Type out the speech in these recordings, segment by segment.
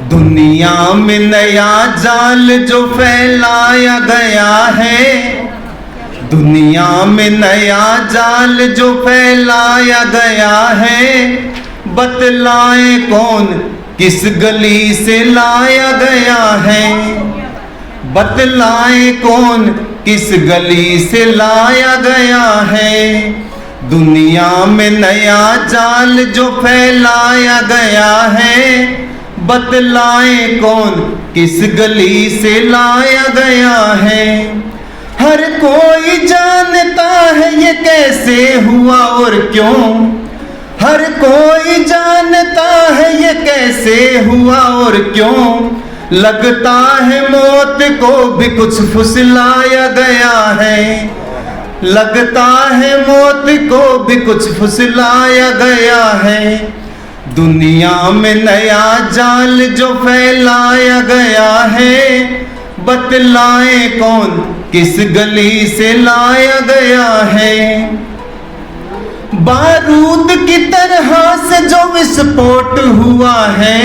दुनिया में नया जाल जो फैलाया गया है, दुनिया में नया जाल जो फैलाया गया है, बतलाए कौन किस गली से लाया गया है, बतलाए कौन किस गली से लाया गया है। दुनिया में नया जाल जो फैलाया गया है, बतलाए कौन किस गली से लाया गया है। हर कोई जानता है ये कैसे हुआ और क्यों, हर कोई जानता है ये कैसे हुआ और क्यों। लगता है मौत को भी कुछ फुसलाया गया है, लगता है मौत को भी कुछ फुसलाया गया है। दुनिया में नया जाल जो फैलाया गया है, बतलाए कौन किस गली से लाया गया है। बारूद की तरह से जो विस्फोट हुआ है,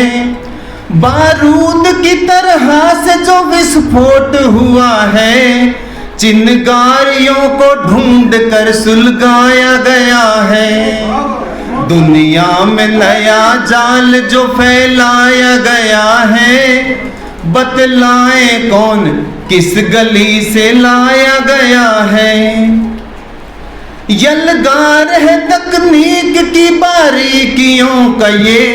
बारूद की तरह से जो विस्फोट हुआ है, चिंगारियों को ढूंढ कर सुलगाया गया है। दुनिया में नया जाल जो फैलाया गया है, बतलाए कौन किस गली से लाया गया है। यलगार है तकनीक की बारीकियों का ये,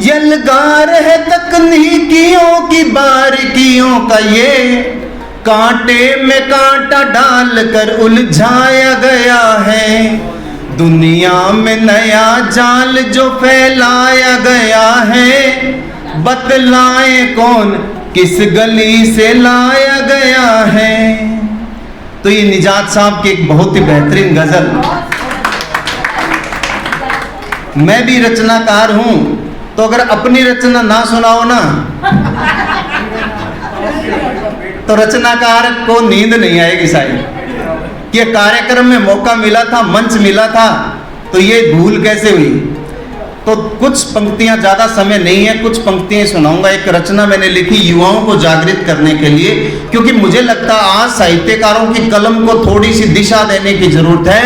यलगार है तकनीकियों की बारीकियों का ये, कांटे में कांटा डालकर उलझाया गया है। दुनिया में नया जाल जो फैलाया गया है, बतलाए कौन किस गली से लाया गया है। तो ये निजात साहब की एक बहुत ही बेहतरीन गजल। मैं भी रचनाकार हूं, तो अगर अपनी रचना ना सुनाओ ना तो रचनाकार को नींद नहीं आएगी शायद। कि कार्यक्रम में मौका मिला था, मंच मिला था, तो ये भूल कैसे हुई। तो कुछ पंक्तियां, ज्यादा समय नहीं है, कुछ पंक्तियां सुनाऊंगा। एक रचना मैंने लिखी युवाओं को जागृत करने के लिए, क्योंकि मुझे लगता है आज साहित्यकारों की कलम को थोड़ी सी दिशा देने की जरूरत है।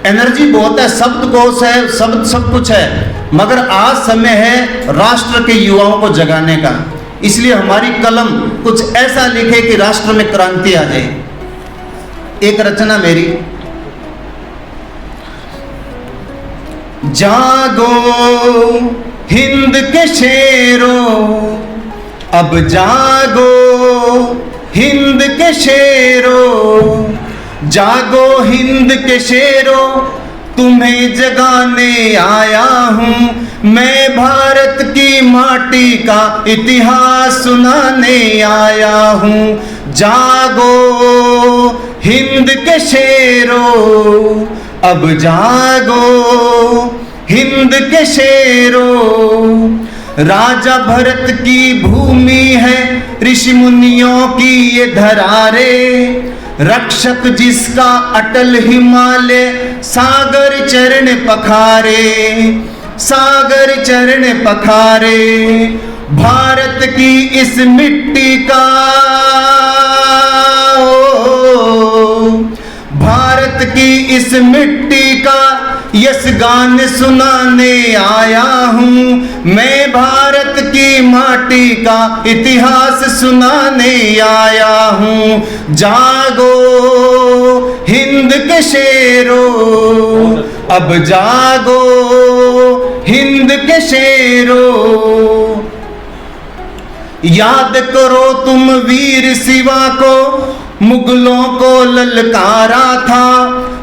एनर्जी बहुत है, शब्दकोश है, शब्द सब कुछ है, मगर आज समय है राष्ट्र के युवाओं को जगाने का। इसलिए हमारी कलम कुछ ऐसा लिखे कि राष्ट्र में क्रांति आ जाए। एक रचना मेरी, जागो हिंद के शेरों, अब जागो हिंद के शेरों, जागो हिंद के शेरों, तुम्हें जगाने आया हूँ। मैं भारत की माटी का इतिहास सुनाने आया हूँ। जागो हिंद के शेरों, अब जागो हिंद के शेरों। राजा भरत की भूमि है, ऋषि मुनियों की ये धरारे, रक्षक जिसका अटल हिमालय, सागर चरण पखारे, सागर चरण पखारे। भारत की इस मिट्टी का, भारत की इस मिट्टी का यस गान सुनाने आया हूँ। मैं भारत की माटी का इतिहास सुनाने आया हूँ। जागो हिंद के शेरों, अब जागो हिंद के शेरों। याद करो तुम वीर शिवा को, मुगलों को ललकारा था।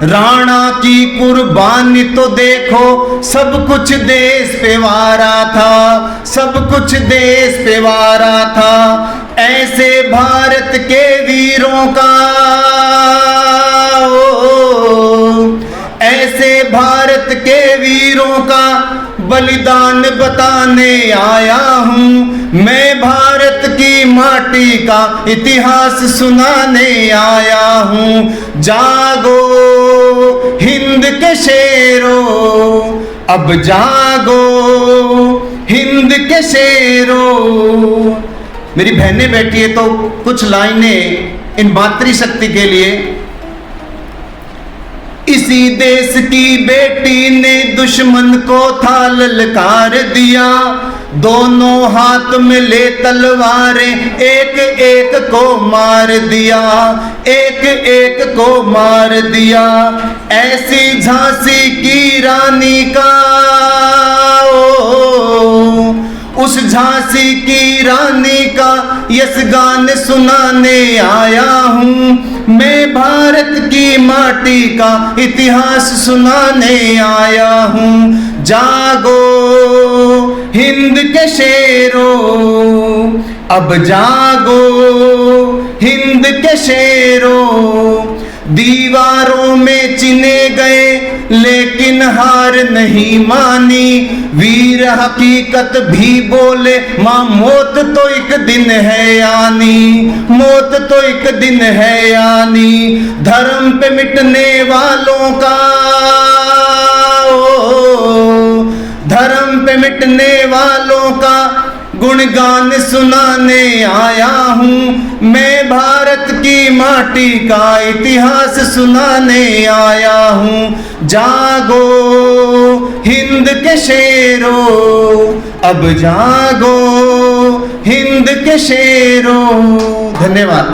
राणा की कुर्बानी तो देखो, सब कुछ देश पे वारा था, सब कुछ देश पे वारा था। ऐसे भारत के वीरों का, ऐसे भारत के वीरों का बलिदान बताने आया हूँ। मैं भारत की माटी का इतिहास सुनाने आया हूँ। जागो हिंद के शेरों, अब जागो हिंद के शेरों। मेरी बहनें बैठी है तो कुछ लाइनें इन मातृशक्ति के लिए। इसी देश की बेटी ने दुश्मन को था ललकार दिया, दोनों हाथ में ले तलवारें एक एक को मार दिया, एक एक को मार दिया। ऐसी झांसी की रानी का उस झांसी की रानी का यस गान सुनाने आया हूँ। मैं भारत की माटी का इतिहास सुनाने आया हूँ। जागो हिंद के शेरों, अब जागो हिंद के शेरों। दीवारों में चिने गए लेकिन हार नहीं मानी, वीर हकीकत भी बोले माँ मौत तो एक दिन है आनी, मौत तो एक दिन है आनी। धर्म पे मिटने वालों का धर्म पे मिटने वालों का गुणगान सुनाने आया हूँ। मैं भारत की माटी का इतिहास सुनाने आया हूँ। जागो हिंद के शेरों, अब जागो हिंद के शेरों। धन्यवाद।